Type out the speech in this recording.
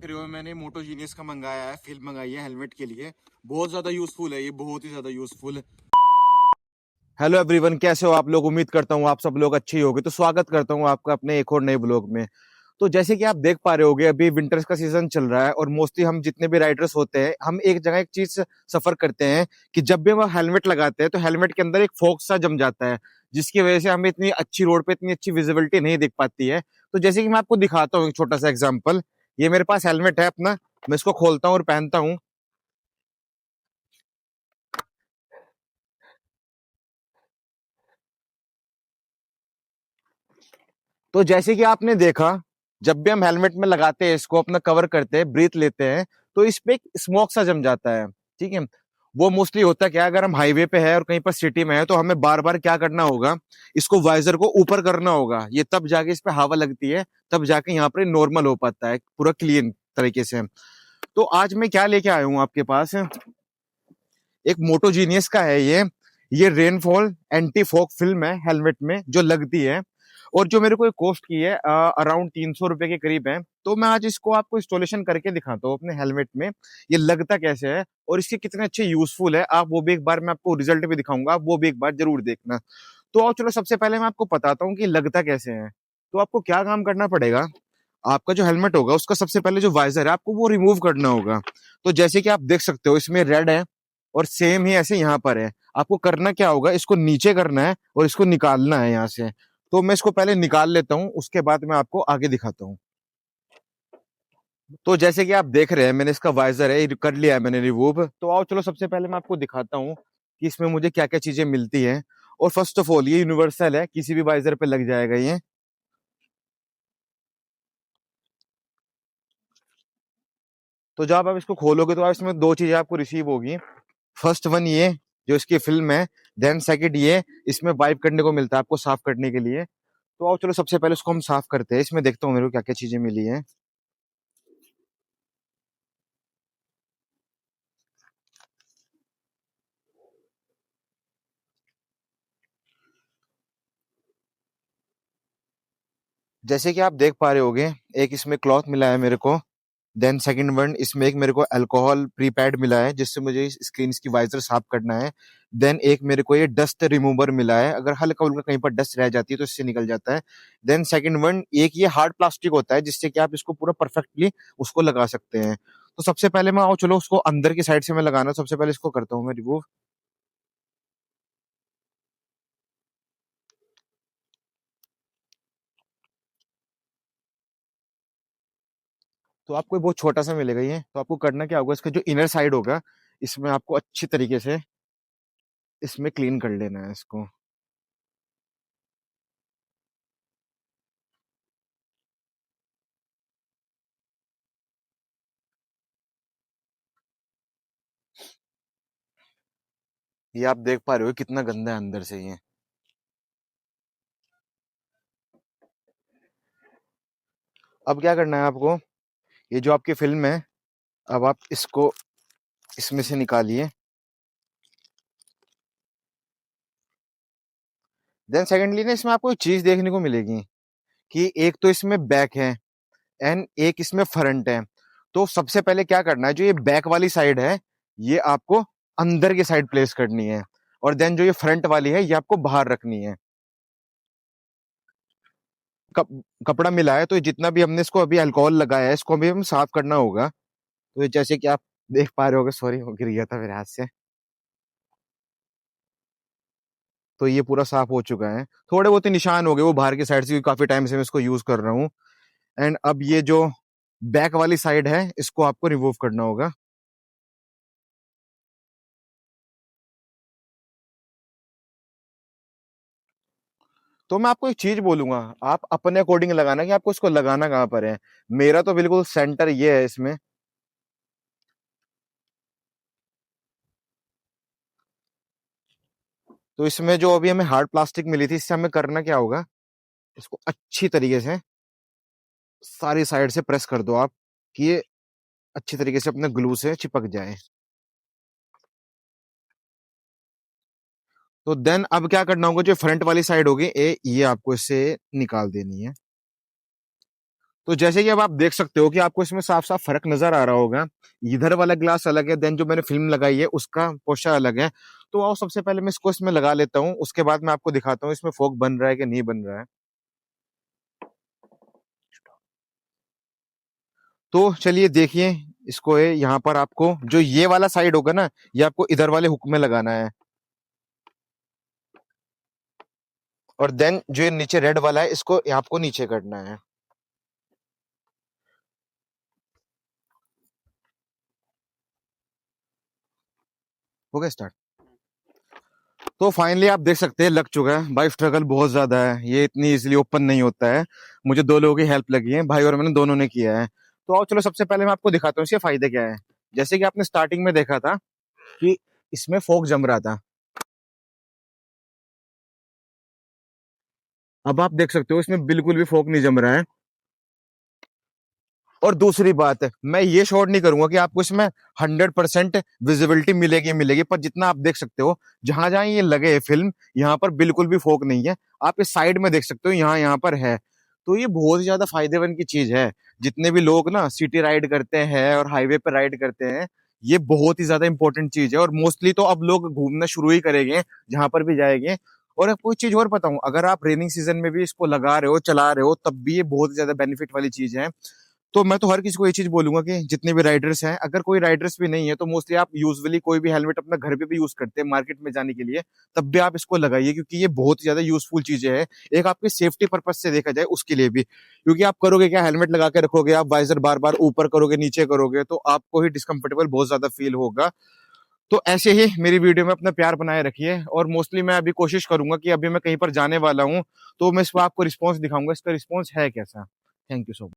फिर मैंने मोटो जीनियस का मंगाया है, फिल्म मंगाई है हेलमेट के लिए। बहुत ज्यादा यूजफुल है ये, बहुत ही ज्यादा यूजफुल। हेलो एवरीवन, कैसे हो आप लोग? उम्मीद करता हूँ आप सब लोग अच्छे ही होंगे। तो स्वागत करता हूँ आपका अपने एक और नए ब्लॉग में। तो जैसे कि आप देख पा रहे होगे, अभी विंटर्स का सीजन चल रहा है और मोस्टली हम जितने भी राइडर्स होते हैं, हम एक जगह एक चीज सफर करते हैं कि जब भी हम हेलमेट लगाते हैं तो हेलमेट के अंदर एक फॉग सा जम जाता है, जिसकी वजह से हमें इतनी अच्छी रोड पे इतनी अच्छी विजिबिलिटी नहीं दिख पाती है। तो जैसे कि मैं आपको दिखाता हूँ एक छोटा सा एग्जाम्पल। ये मेरे पास हेलमेट है अपना, मैं इसको खोलता हूँ और पहनता हूँ। तो जैसे कि आपने देखा, जब भी हम हेलमेट में लगाते हैं, इसको अपना कवर करते हैं, ब्रीथ लेते हैं, तो इस पे एक स्मोक सा जम जाता है। ठीक है। वो मोस्टली होता क्या है, अगर हम हाईवे पे है और कहीं पर सिटी में है तो हमें बार बार क्या करना होगा, इसको वाइजर को ऊपर करना होगा, ये तब जाके इस पे हवा लगती है, तब जाके यहाँ पर नॉर्मल हो पाता है पूरा क्लीन तरीके से। तो आज मैं क्या लेके आया हूँ आपके पास, एक मोटो जीनियस का है ये रेनफॉल एंटी फॉग फिल्म है हेलमेट में जो लगती है, और जो मेरे को कॉस्ट की है अराउंड 300 रुपए के करीब है। तो मैं आज इसको आपको इंस्टॉलेशन करके दिखाता हूँ अपने हेलमेट में, ये लगता कैसे है और इसके कितने अच्छे यूजफुल है। आप वो भी एक बार, मैं आपको रिजल्ट भी दिखाऊंगा, आप वो भी एक बार जरूर देखना। तो आओ चलो, सबसे पहले मैं आपको बताता हूँ कि लगता कैसे है। तो आपको क्या काम करना पड़ेगा, आपका जो हेलमेट होगा उसका सबसे पहले जो वाइजर है आपको वो रिमूव करना होगा। तो जैसे कि आप देख सकते हो इसमें रेड है और सेम ही ऐसे यहाँ पर है। आपको करना क्या होगा, इसको नीचे करना है और इसको निकालना है यहाँ से। तो मैं इसको पहले निकाल लेता हूँ, उसके बाद मैं आपको आगे दिखाता हूँ। तो जैसे कि आप देख रहे हैं, मैंने इसका वाइजर है कर लिया है मैंने रिमूव। तो आओ चलो, सबसे पहले मैं आपको दिखाता हूँ कि इसमें मुझे क्या क्या चीजें मिलती हैं। और फर्स्ट ऑफ ऑल, ये यूनिवर्सल है, किसी भी वाइजर पे लग जाएगा ये। तो जब आप इसको खोलोगे तो आप इसमें दो चीजें आपको रिसीव होगी। फर्स्ट वन ये जो इसकी फिल्म है, देन सेकंड ये इसमें वाइप करने को मिलता है आपको साफ करने के लिए। तो आओ चलो, सबसे पहले उसको हम साफ करते हैं। इसमें देखता हूँ मेरे को क्या क्या चीजें मिली हैं। जैसे कि आप देख पा रहे होगे, एक इसमें क्लॉथ मिला है मेरे को। देन सेकंड वन, इसमें एक मेरे को अल्कोहल प्री पैड मिला है जिससे मुझे स्क्रीन की वाइजर साफ करना है। देन एक मेरे को ये डस्ट रिमूवर मिला है, अगर हल्का फुल्का कहीं पर डस्ट रह जाती है तो इससे निकल जाता है। देन सेकंड वन, एक ये हार्ड प्लास्टिक होता है जिससे कि आप इसको पूरा परफेक्टली उसको लगा सकते हैं। तो सबसे पहले मैं आओ चलो उसको अंदर की साइड से मैं लगाना, सबसे पहले इसको करता हूँ मैं रिमूव। तो आपको ये बहुत छोटा सा मिलेगा ये। तो आपको करना क्या होगा, इसका जो इनर साइड होगा इसमें आपको अच्छी तरीके से इसमें क्लीन कर लेना है इसको। ये आप देख पा रहे हो कितना गंदा है अंदर से ये। अब क्या करना है आपको, ये जो आपकी फिल्म है, अब आप इसको इसमें से निकालिए। देन सेकेंडली ना, इसमें आपको एक चीज देखने को मिलेगी कि एक तो इसमें बैक है एंड एक इसमें फ्रंट है। तो सबसे पहले क्या करना है, जो ये बैक वाली साइड है ये आपको अंदर की साइड प्लेस करनी है, और देन जो ये फ्रंट वाली है ये आपको बाहर रखनी है। कप, कपड़ा मिला है, तो ये जितना भी हमने इसको अभी अल्कोहल लगाया है इसको भी हम साफ करना होगा। तो ये जैसे कि आप देख पा रहे होगे, सॉरी वो गिर गया था मेरे हाथ से। तो ये पूरा साफ हो चुका है, थोड़े बहुत ही निशान हो गए वो बाहर की साइड से, क्योंकि काफी टाइम से मैं इसको यूज कर रहा हूँ। एंड अब ये जो बैक वाली साइड है इसको आपको रिमूव करना होगा। तो मैं आपको एक चीज बोलूंगा, आप अपने अकॉर्डिंग लगाना कि आपको इसको लगाना कहाँ पर है। मेरा तो बिल्कुल सेंटर ये है इसमें। तो इसमें जो अभी हमें हार्ड प्लास्टिक मिली थी, इससे हमें करना क्या होगा, इसको अच्छी तरीके से सारी साइड से प्रेस कर दो आप, कि ये अच्छी तरीके से अपने ग्लू से चिपक जाए। तो देन अब क्या करना होगा, जो फ्रंट वाली साइड होगी ये आपको इससे निकाल देनी है। तो जैसे कि अब आप देख सकते हो कि आपको इसमें साफ साफ फर्क नजर आ रहा होगा। इधर वाला ग्लास अलग है, देन जो मैंने फिल्म लगाई है उसका पोर्शन अलग है। तो आओ सबसे पहले मैं इसको इसमें लगा लेता हूँ, उसके बाद मैं आपको दिखाता हूँ इसमें फोक बन रहा है कि नहीं बन रहा है। तो चलिए देखिए, इसको है यहाँ पर आपको जो ये वाला साइड होगा ना, ये आपको इधर वाले हुक में लगाना है, और देन जो ये नीचे रेड वाला है इसको आपको नीचे करना है। हो गया स्टार्ट। तो फाइनली आप देख सकते हैं लग चुका है भाई। स्ट्रगल बहुत ज्यादा है, ये इतनी इजीली ओपन नहीं होता है। मुझे दो लोगों की हेल्प लगी है, भाई और मैंने दोनों ने किया है। तो आओ चलो सबसे पहले मैं आपको दिखाता हूँ इसके फायदे क्या है। जैसे कि आपने स्टार्टिंग में देखा था कि इसमें फोक जम रहा था, अब आप देख सकते हो इसमें बिल्कुल भी फोक नहीं जम रहा है। और दूसरी बात है, मैं ये शॉट नहीं करूंगा कि आपको इसमें 100% विजिबिलिटी मिलेगी मिलेगी, पर जितना आप देख सकते हो जहां जहां ये लगे है फिल्म, यहाँ पर बिल्कुल भी फोक नहीं है। आप इस साइड में देख सकते हो, यहाँ यहाँ पर है। तो ये बहुत ही ज्यादा फायदेमंद की चीज है। जितने भी लोग ना सिटी राइड करते हैं और हाईवे पर राइड करते हैं, ये बहुत ही ज्यादा इंपॉर्टेंट चीज है। और मोस्टली तो अब लोग घूमना शुरू ही करेंगे जहां पर भी जाएंगे। और अब कोई चीज और बताऊं, अगर आप रेनिंग सीजन में भी इसको लगा रहे हो चला रहे हो, तब भी ये बहुत ज्यादा बेनिफिट वाली चीज है। तो मैं तो हर किसी को ये चीज बोलूंगा कि जितने भी राइडर्स हैं, अगर कोई राइडर्स भी नहीं है तो मोस्टली आप यूजुअली कोई भी हेलमेट अपना घर पे भी यूज करते हैं मार्केट में जाने के लिए, तब भी आप इसको लगाइए, क्योंकि ये बहुत ही ज्यादा यूजफुल चीजें हैं। एक आपकी सेफ्टी पर्पज से देखा जाए उसके लिए भी, क्योंकि आप करोगे क्या, हेलमेट लगा के रखोगे, आप वाइजर बार बार ऊपर करोगे नीचे करोगे तो आपको ही डिस्कंफर्टेबल बहुत ज्यादा फील होगा। तो ऐसे ही मेरी वीडियो में अपना प्यार बनाए रखिए। और मोस्टली मैं अभी कोशिश करूंगा कि अभी मैं कहीं पर जाने वाला हूँ, तो मैं इस पर आपको रिस्पॉन्स दिखाऊंगा, इसका रिस्पॉन्स है कैसा। Thank you so much.